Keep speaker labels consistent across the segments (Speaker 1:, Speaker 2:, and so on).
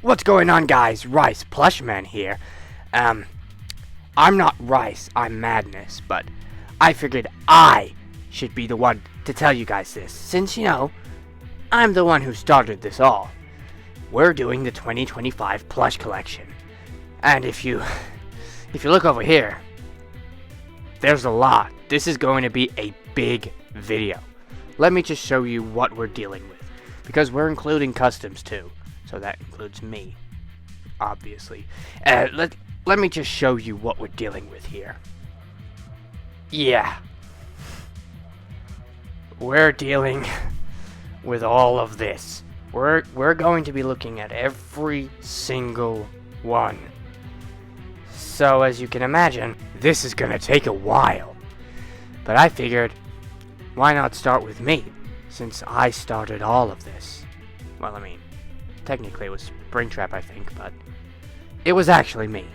Speaker 1: What's going on, guys? Rice Plushman here. I'm not Rice, I'm Madness, but I figured I should be the one to tell you guys this, since, I'm the one who started this all. We're doing the 2025 plush collection. And if you look over here, there's a lot. This is going to be a big video. Let me just show you what we're dealing with, because we're including customs too. So that includes me, obviously. Let me just show you what we're dealing with here. Yeah. We're dealing with all of this. We're going to be looking at every single one. So as you can imagine, this is gonna take a while. But I figured, why not start with me, since I started all of this? Well, I mean, technically it was Springtrap, I think, but it was actually me.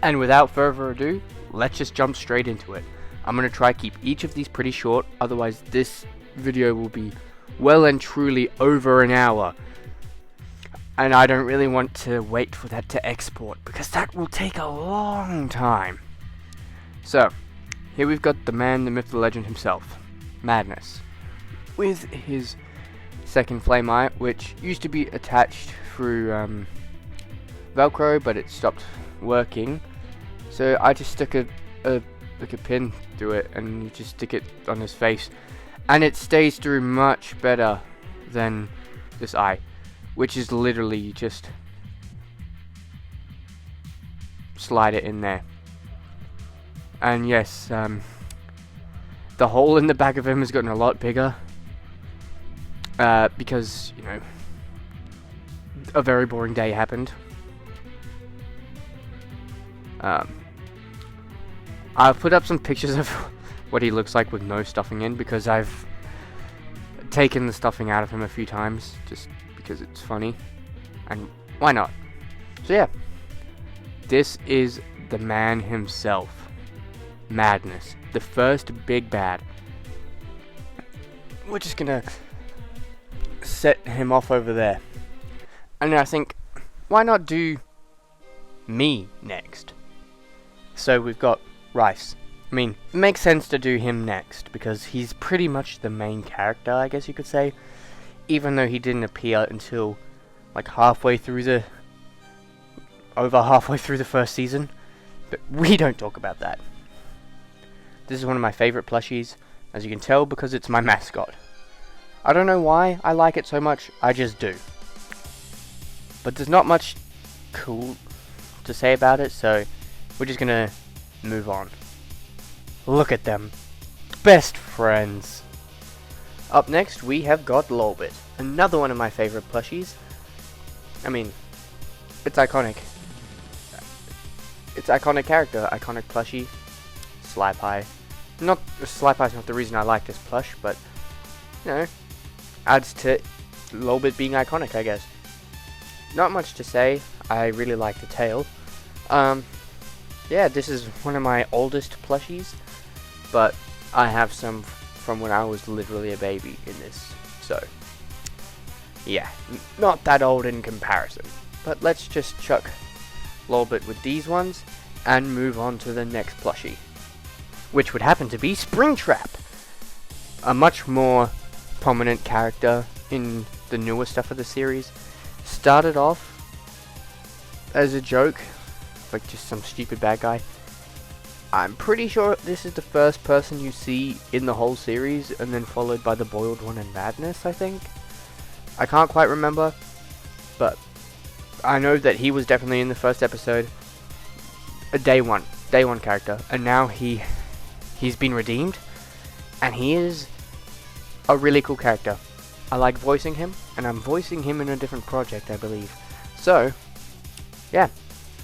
Speaker 1: And without further ado, let's just jump straight into it. I'm going to try keep each of these pretty short, otherwise this video will be well and truly over an hour. And I don't really want to wait for that to export, because that will take a long time. So, here we've got the man, the myth, the legend himself, Madness, with his second flame eye, which used to be attached through Velcro, but it stopped working. So I just stuck a pin through it, and you just stick it on his face, and it stays through much better than this eye, which is literally just slide it in there. And yes, the hole in the back of him has gotten a lot bigger. Because, a very boring day happened. I've put up some pictures of what he looks like with no stuffing in, because I've taken the stuffing out of him a few times, just because it's funny, and why not? So yeah, this is the man himself, Madness, the first big bad. We're just gonna set him off over there, and I think, why not do me next? So we've got Rice. I mean, it makes sense to do him next, because he's pretty much the main character, I guess you could say, even though he didn't appear until like over halfway through the first season, but we don't talk about that. This is one of my favorite plushies, as you can tell, because it's my mascot. I don't know why I like it so much, I just do. But there's not much cool to say about it, so we're just gonna move on. Look at them. Best friends. Up next, we have got Lolbit, another one of my favorite plushies. I mean, it's iconic. It's iconic character, iconic plushie. Slapeye. Slapeye's not the reason I like this plush, but, adds to Lolbit being iconic, I guess. Not much to say. I really like the tail. Yeah, this is one of my oldest plushies, but I have some from when I was literally a baby in this, so yeah, not that old in comparison. But let's just chuck Lolbit with these ones and move on to the next plushie, which would happen to be Springtrap, a much more prominent character in the newer stuff of the series. Started off as a joke, like just some stupid bad guy. I'm pretty sure this is the first person you see in the whole series, and then followed by the boiled one and Madness, I think. I can't quite remember, but I know that he was definitely in the first episode. A day one character, and now he's been redeemed, and he is a really cool character. I like voicing him, and I'm voicing him in a different project, I believe. So, yeah,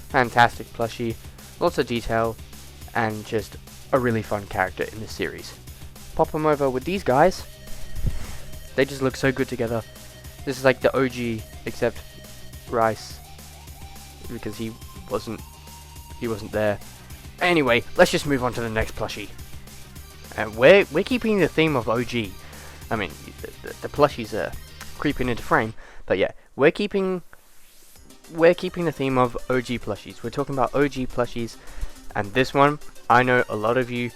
Speaker 1: fantastic plushie, lots of detail, and just a really fun character in the series. Pop him over with these guys. They just look so good together. This is like the OG, except Rice, because he wasn't there. Anyway, let's just move on to the next plushie. And we're keeping the theme of OG. I mean, the plushies are creeping into frame, but yeah, we're keeping we're keeping the theme of OG plushies. We're talking about OG plushies, and this one, I know a lot of you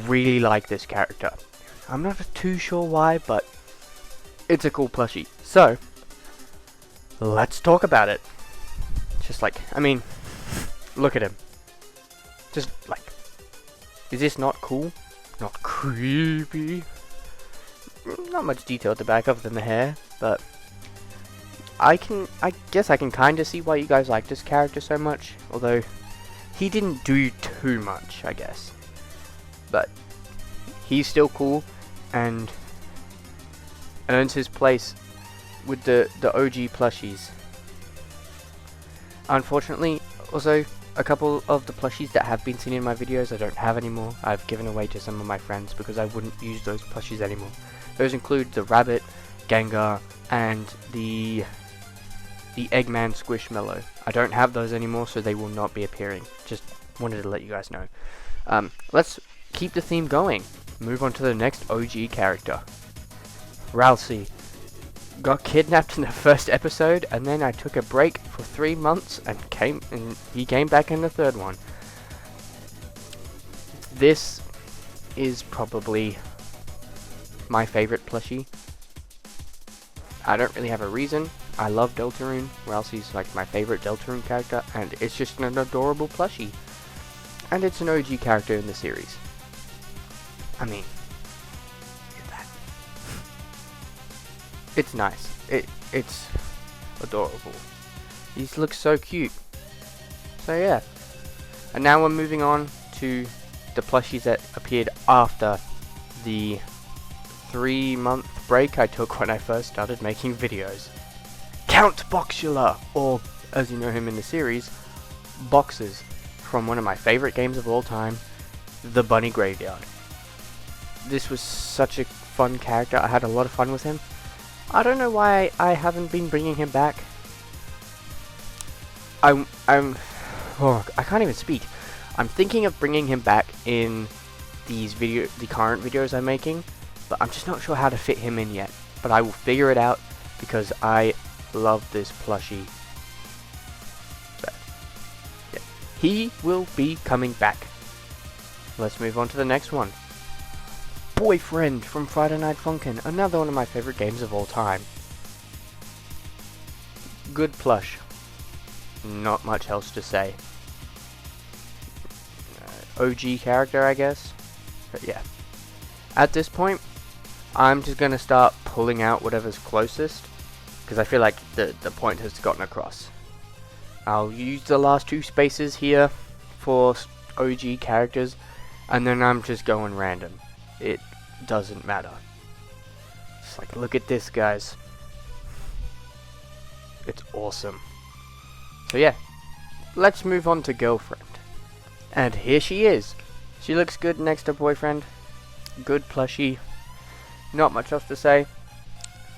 Speaker 1: really like this character. I'm not too sure why, but it's a cool plushie. So, let's talk about it. Just like, I mean, look at him. Just like, is this not cool? Not creepy? Not much detail at the back other than the hair, but I guess I can kind of see why you guys like this character so much, although he didn't do too much, I guess. But he's still cool and earns his place with the OG plushies. Unfortunately, also, a couple of the plushies that have been seen in my videos I don't have anymore. I've given away to some of my friends because I wouldn't use those plushies anymore. Those include the Rabbit, Gengar, and the Eggman Squishmallow. I don't have those anymore, so they will not be appearing. Just wanted to let you guys know. Let's keep the theme going. Move on to the next OG character. Ralsei. Got kidnapped in the first episode, and then I took a break for 3 months and he came back in the third one. This is probably my favorite plushie. I don't really have a reason. I love Deltarune. Ralsei's like my favorite Deltarune character, and it's just an adorable plushie. And it's an OG character in the series. I mean, look at that. It's nice. It's adorable. He looks so cute. So yeah. And now we're moving on to the plushies that appeared after the 3-month break I took when I first started making videos. Count Boxula, or as you know him in the series, Boxes, from one of my favorite games of all time, The Bunny Graveyard. This was such a fun character. I had a lot of fun with him. I don't know why I haven't been bringing him back. I can't even speak. I'm thinking of bringing him back in the current videos I'm making, but I'm just not sure how to fit him in yet. But I will figure it out because I love this plushie. So, yeah. He will be coming back. Let's move on to the next one. Boyfriend from Friday Night Funkin', another one of my favorite games of all time. Good plush. Not much else to say. OG character, I guess. But yeah. At this point, I'm just going to start pulling out whatever's closest, because I feel like the point has gotten across. I'll use the last 2 spaces here for OG characters, and then I'm just going random. It doesn't matter. It's like, look at this, guys. It's awesome. So yeah, let's move on to girlfriend. And here she is. She looks good next to boyfriend. Good plushie. Not much else to say.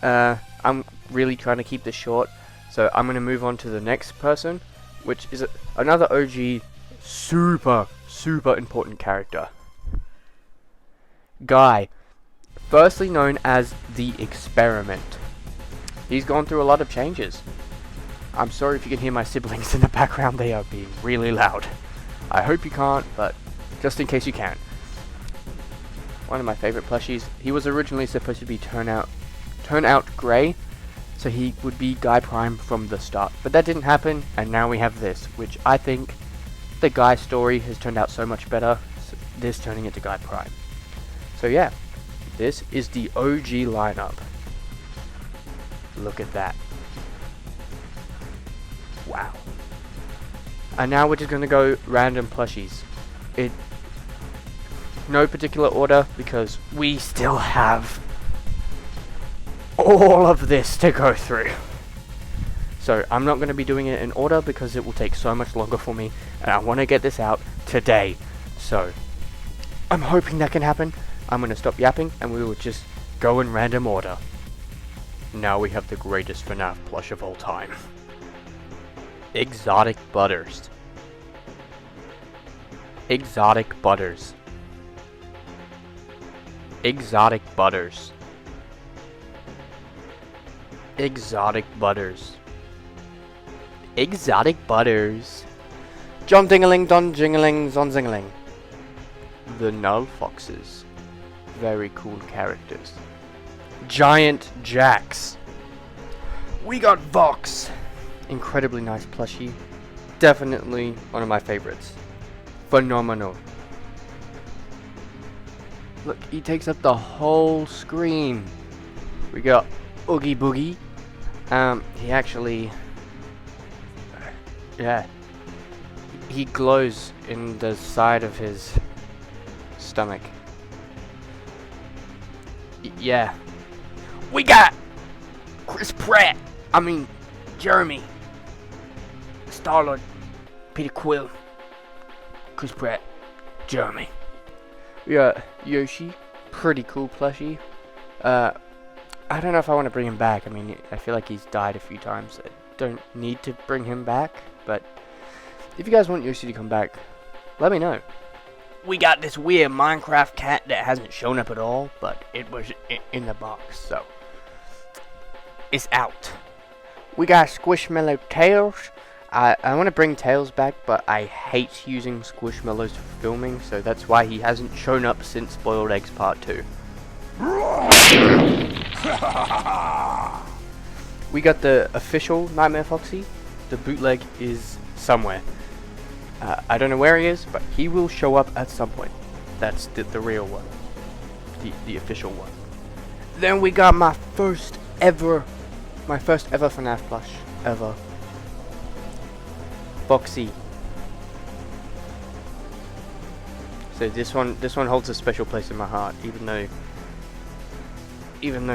Speaker 1: I'm really trying to keep this short, so I'm going to move on to the next person, which is another OG super important character. Guy, firstly known as the Experiment. He's gone through a lot of changes. I'm sorry if you can hear my siblings in the background, they are being really loud. I hope you can't, but just in case you can. One of my favorite plushies. He was originally supposed to be turn out grey, so he would be Guy Prime from the start. But that didn't happen, and now we have this, which I think the Guy story has turned out so much better, this turning into Guy Prime. So yeah, this is the OG lineup. Look at that. Wow. And now we're just going to go random plushies. No particular order, because we still have all of this to go through. So I'm not going to be doing it in order because it will take so much longer for me, and I want to get this out today. So I'm hoping that can happen. I'm going to stop yapping and we will just go in random order. Now we have the greatest FNAF plush of all time. Exotic Butters. Exotic Butters. Exotic Butters. Exotic Butters. Exotic Butters. John Dingaling, Don Jingling, Zon Zingling. The Null Foxes. Very cool characters. Giant Jacks. We got Vox. Incredibly nice plushie. Definitely one of my favorites. Phenomenal. Look, he takes up the whole screen. We got Oogie Boogie. He actually... yeah. He glows in the side of his stomach. Yeah. We got Chris Pratt. I mean, Jeremy. Star-Lord. Peter Quill. Chris Pratt. Jeremy. We got Yoshi. Pretty cool plushie. I don't know if I want to bring him back. I mean, I feel like he's died a few times. I don't need to bring him back, but if you guys want Yoshi to come back, let me know. We got this weird Minecraft cat that hasn't shown up at all, but it was in the box, so it's out. We got Squishmallow Tails. I want to bring Tails back, but I hate using Squishmallows for filming, so that's why he hasn't shown up since Boiled Eggs Part 2. We got the official Nightmare Foxy. The bootleg is somewhere. I don't know where he is, but he will show up at some point. That's the real one. The official one. Then we got my first ever FNAF plush ever. Foxy. So this one holds a special place in my heart, even though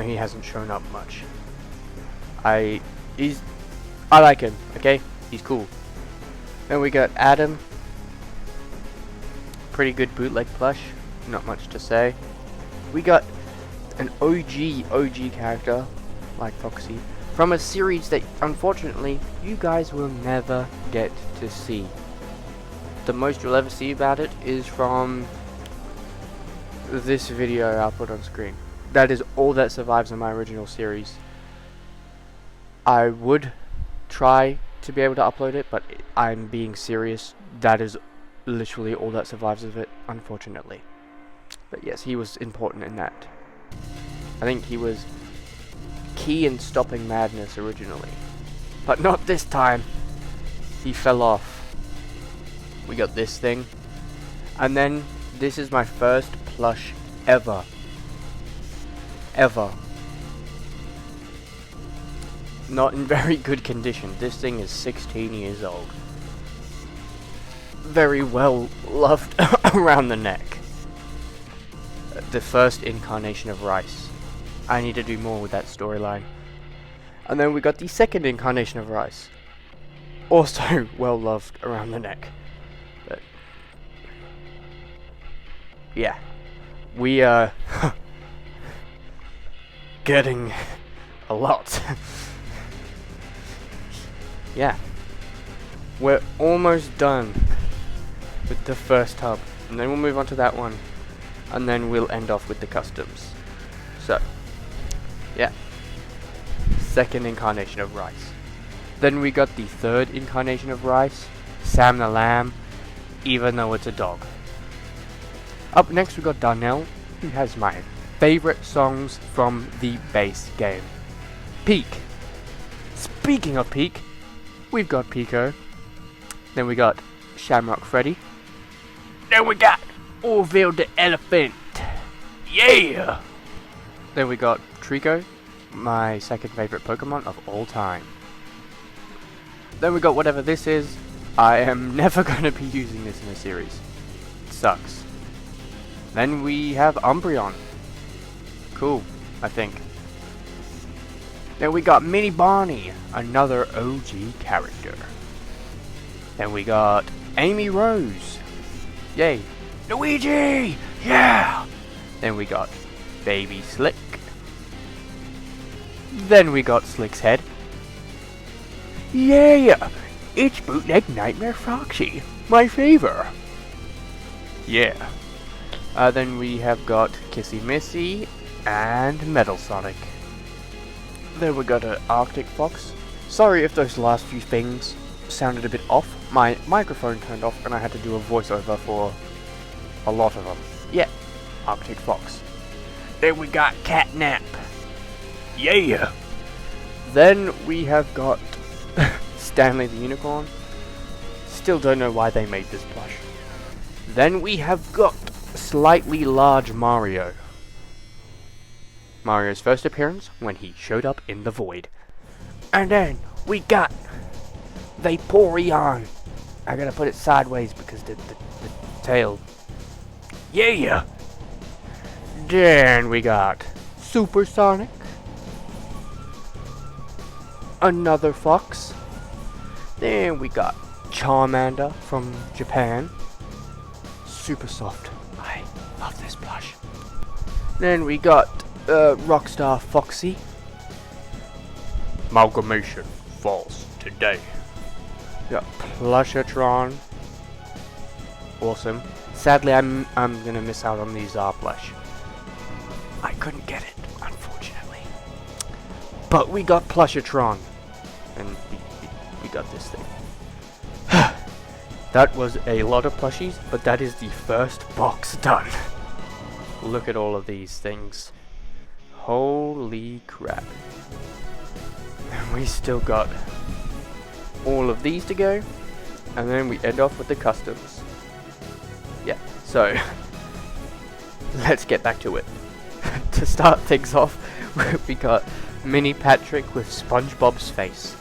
Speaker 1: he hasn't shown up much. I like him, okay? He's cool. Then we got Adam. Pretty good bootleg plush. Not much to say. We got an OG character, like Foxy, from a series that unfortunately you guys will never get to see. The most you'll ever see about it is from this video I'll put on screen. That is all that survives in my original series. I would try to be able to upload it, but I'm being serious. That is literally all that survives of it, unfortunately. But yes, he was important in that. I think he was key in stopping Madness originally, but not this time. He fell off. We got this thing, and then this is my first plush ever. Not in very good condition. This thing is 16 years old. Very well loved around the neck. The first incarnation of Rice. I need to do more with that storyline. And then we got the second incarnation of Rice. Also well loved around the neck. But yeah. We are getting a lot. Yeah. We're almost done with the first hub, and then we'll move on to that one, and then we'll end off with the customs. So, yeah. Second incarnation of Rice. Then we got the third incarnation of Rice, Sam the Lamb, even though it's a dog. Up next we got Darnell, who has my favorite songs from the base game. Peak. Speaking of Peak, we've got Pico. Then we got Shamrock Freddy. Then we got Orville the Elephant. Yeah! Then we got Trico, my second favorite Pokemon of all time. Then we got whatever this is. I am never going to be using this in a series. It sucks. Then we have Umbreon. Cool, I think. Then we got Mini Barney, another OG character. Then we got Amy Rose. Yay. Luigi! Yeah! Then we got Baby Slick. Then we got Slick's head. Yeah! It's Bootleg Nightmare Foxy, my favor. Yeah. Then we have got Kissy Missy and Metal Sonic. Then we got an Arctic Fox. Sorry if those last few things sounded a bit off. My microphone turned off and I had to do a voiceover for a lot of them. Yeah, Arctic Fox. Then we got Catnap. Yeah! Then we have got Stanley the Unicorn. Still don't know why they made this plush. Then we have got Slightly Large Mario. Mario's first appearance when he showed up in the void. And then we got Vaporeon. I gotta put it sideways because the tail. Yeah! Then we got Supersonic. Another fox. Then we got Charmander from Japan. Super soft. I love this plush. Then we got Rockstar Foxy. Amalgamation falls today. We got Plushatron. Awesome. Sadly, I'm gonna miss out on these plush. I couldn't get it, unfortunately. But we got Plushatron. And we got this thing. That was a lot of plushies, but that is the first box done. Look at all of these things. Holy crap. And we still got all of these to go. And then we end off with the customs. Yeah, so let's get back to it. To start things off, we got Mini Patrick with SpongeBob's face.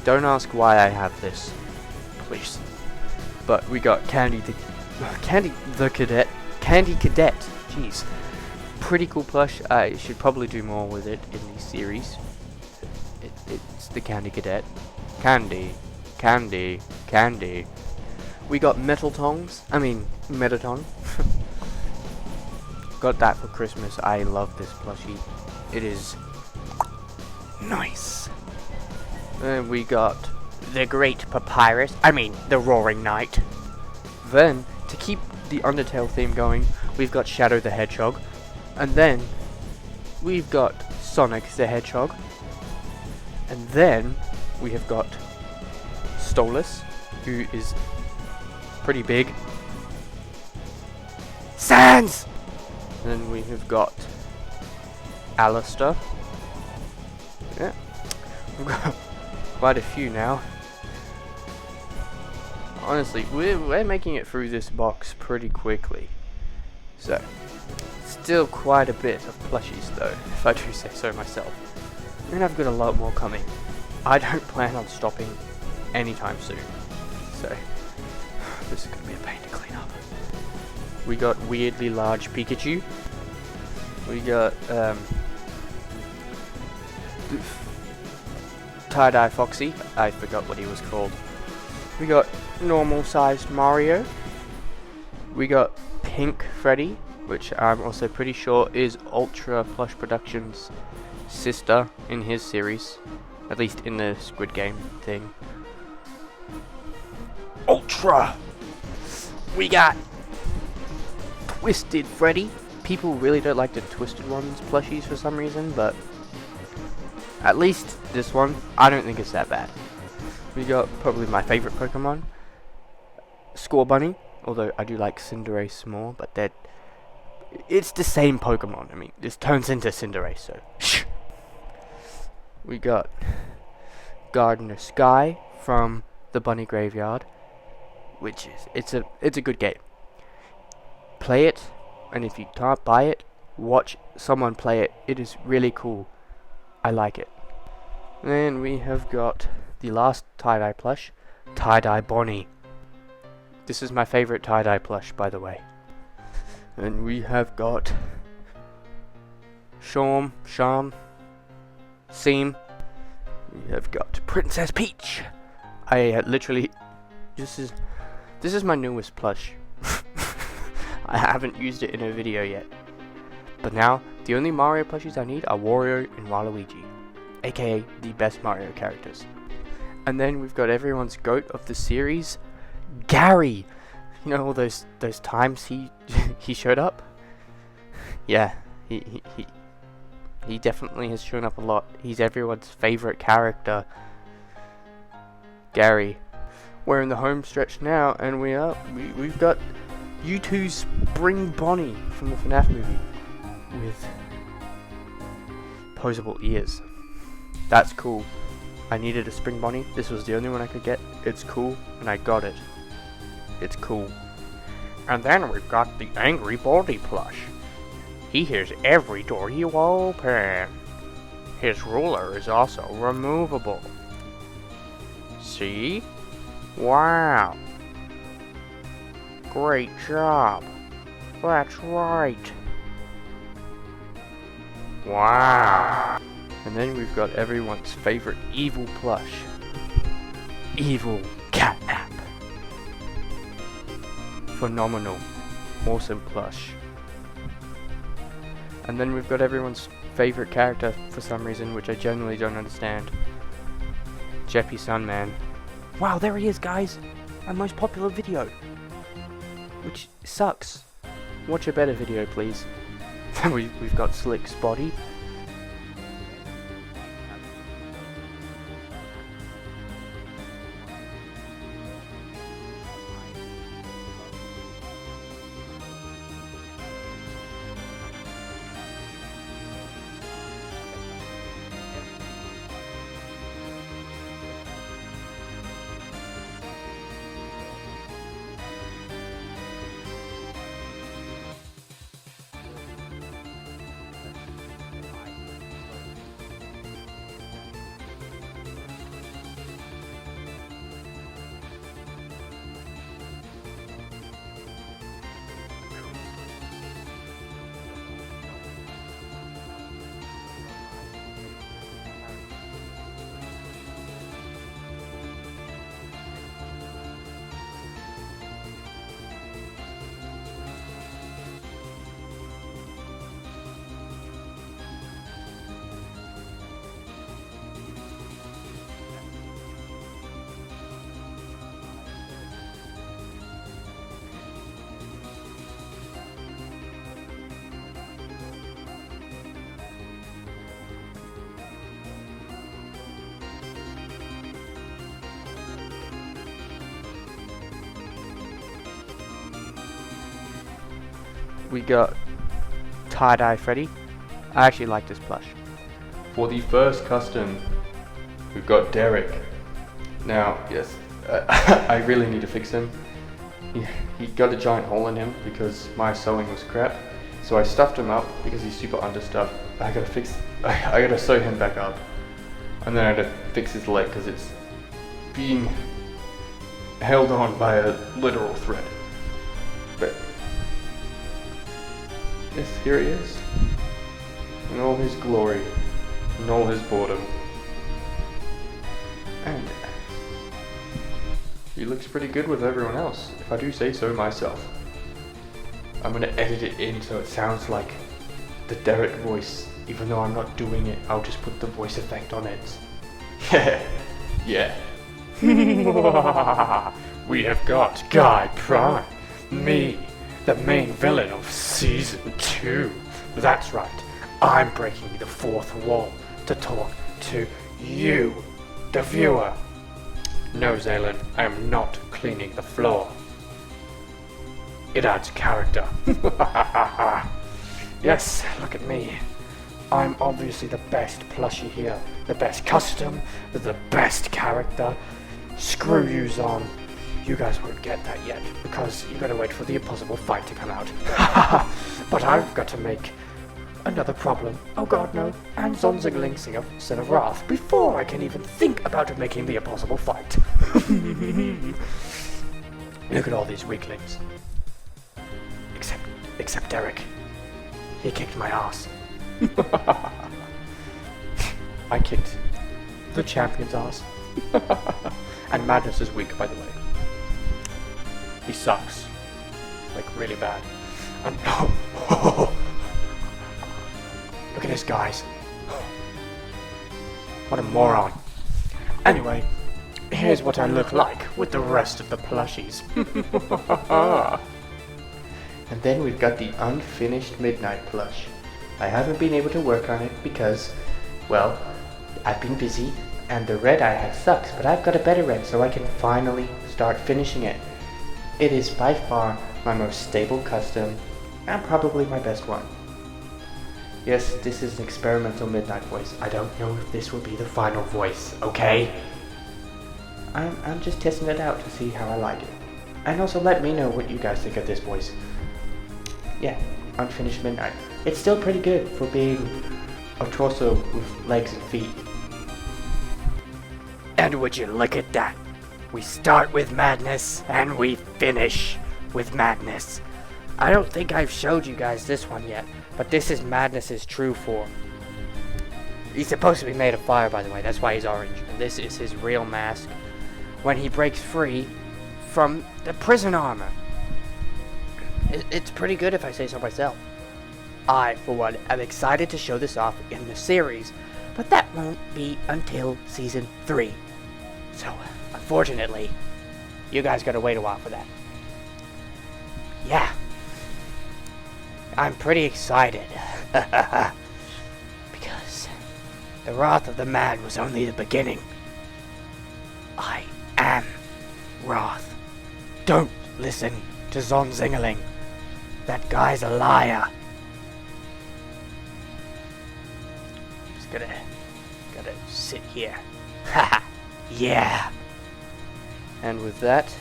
Speaker 1: Don't ask why I have this, please. But we got Candy Cadet. Jeez, pretty cool plush. I should probably do more with it in the series. It's the Candy Cadet. Candy. We got Metaton. Got that for Christmas. I love this plushie. It is nice. Then we got the Great Papyrus. The Roaring Knight. Then, to keep the Undertale theme going, we've got Shadow the Hedgehog. And then, we've got Sonic the Hedgehog. And then, we have got Stolas, who is pretty big. Sans! And then we have got Alistair. Yeah. We've got quite a few now. Honestly, we're making it through this box pretty quickly. So, still quite a bit of plushies though, if I do say so myself. And I've got a lot more coming. I don't plan on stopping anytime soon. So, this is going to be a pain to clean up. We got Weirdly Large Pikachu. We got Tie-Dye Foxy. I forgot what he was called. We got normal sized Mario. We got Pink Freddy, which I'm also pretty sure is Ultra Plush Productions' sister in his series, at least in the Squid Game thing. Ultra! We got Twisted Freddy. People really don't like the Twisted ones plushies for some reason, but at least this one, I don't think it's that bad. We got probably my favorite Pokemon, Score Bunny, although I do like Cinderace more, but it's the same Pokemon. This turns into Cinderace, so shh. We got Gardener Sky from the Bunny Graveyard, which is it's a good game. Play it, and if you can't buy it, watch someone play it. It is really cool. I like it. Then we have got the last tie-dye plush, Tie-Dye Bonnie. This is my favorite tie-dye plush, by the way. And we have got Seam. We have got Princess Peach. I literally, this is my newest plush. I haven't used it in a video yet. But now, the only Mario plushies I need are Wario and Waluigi, aka the best Mario characters. And then we've got everyone's goat of the series, Gary. You know all those times he he showed up? Yeah, he definitely has shown up a lot. He's everyone's favorite character. Gary. We're in the home stretch now, and we've got U2's Spring Bonnie from the FNAF movie with posable ears. That's cool. I needed a Spring Bonnie. This was the only one I could get. It's cool, and I got it. It's cool. And then we've got the Angry Baldy plush. He hears every door you open. His ruler is also removable. See? Wow. Great job. That's right. Wow. And then we've got everyone's favorite evil plush. Evil Catnap. Phenomenal. Awesome plush. And then we've got everyone's favorite character for some reason, which I generally don't understand. Jeppy Sunman. Wow, there he is, guys! Our most popular video. Which sucks. Watch a better video, please. We've got Slick Spotty. We got Tie-Dye Freddy. I actually like this plush. For the first custom, we've got Derek. Now, yes, I really need to fix him. He got a giant hole in him because my sewing was crap. So I stuffed him up because he's super understuffed. I gotta sew him back up. And then I had to fix his leg because it's being held on by a literal thread. But yes, here he is, in all his glory, in all his boredom, and he looks pretty good with everyone else, if I do say so myself. I'm gonna edit it in so it sounds like the Derek voice, even though I'm not doing it. I'll just put the voice effect on it. Yeah. We have got Guy Prime, me, the main villain of Season 2. That's right, I'm breaking the fourth wall to talk to you, the viewer. No, Zaylin, I am not cleaning the floor. It adds character. Yes, look at me. I'm obviously the best plushie here, the best custom, the best character. Screw you, Zon. You guys won't get that yet, because you gotta wait for the impossible fight to come out. But I've got to make another problem. Oh god, no. And Zonzigling Sin of Wrath before I can even think about making the impossible fight. Look at all these weaklings. Except Derek. He kicked my ass. I kicked the champion's ass. And Madness is weak, by the way. He sucks. Like, really bad. And look at this, guys. What a moron. Anyway, here's what I look like with the rest of the plushies. And then we've got the unfinished Midnight plush. I haven't been able to work on it because, well, I've been busy And the red I have sucks, but I've got a better red, so I can finally start finishing it. It is by far my most stable custom, and probably my best one. Yes, this is an experimental midnight voice. I don't know if this will be the final voice, okay? I'm just testing it out to see how I like it. And also let me know what you guys think of this voice. Yeah, unfinished midnight. It's still pretty good for being a torso with legs and feet. And would you look at that? We start with madness and we finish with madness. I don't think I've showed you guys this one yet, but this is Madness's true form. He's supposed to be made of fire, by the way, that's why he's orange. And this is his real mask when he breaks free from the prison armor. It's pretty good if I say so myself. I, for one, am excited to show this off in the series, but that won't be until Season 3. So, unfortunately, you guys gotta wait a while for that. Yeah. I'm pretty excited. Because the wrath of the man was only the beginning. I am Wrath. Don't listen to Zonzingerling. That guy's a liar. Just gotta sit here. Haha. Yeah. And with that,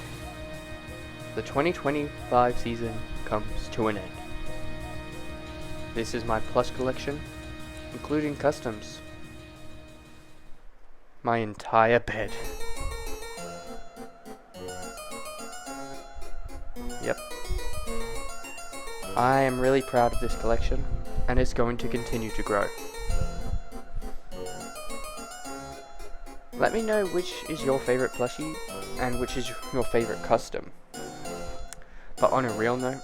Speaker 1: the 2025 season comes to an end. This is my plush collection, including customs. My entire bed. Yep. I am really proud of this collection, and it's going to continue to grow. Let me know which is your favorite plushie, and which is your favorite custom. But on a real note,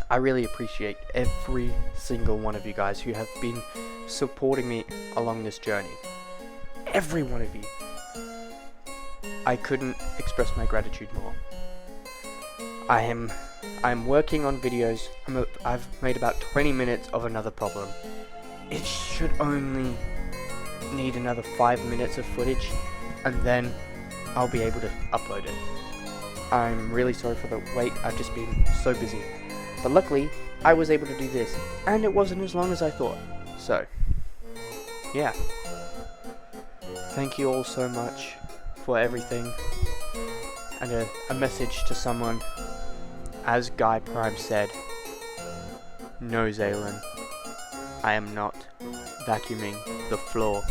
Speaker 1: I really appreciate every single one of you guys who have been supporting me along this journey. Every one of you. I couldn't express my gratitude more. I'm working on videos. I've made about 20 minutes of another problem. It should only need another 5 minutes of footage, and then I'll be able to upload it. I'm really sorry for the wait. I've just been so busy. But luckily, I was able to do this, and it wasn't as long as I thought. So, yeah. Thank you all so much for everything. And a message to someone, as Guy Prime said, no, Zaylin, I am not vacuuming the floor.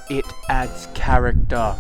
Speaker 1: It adds character.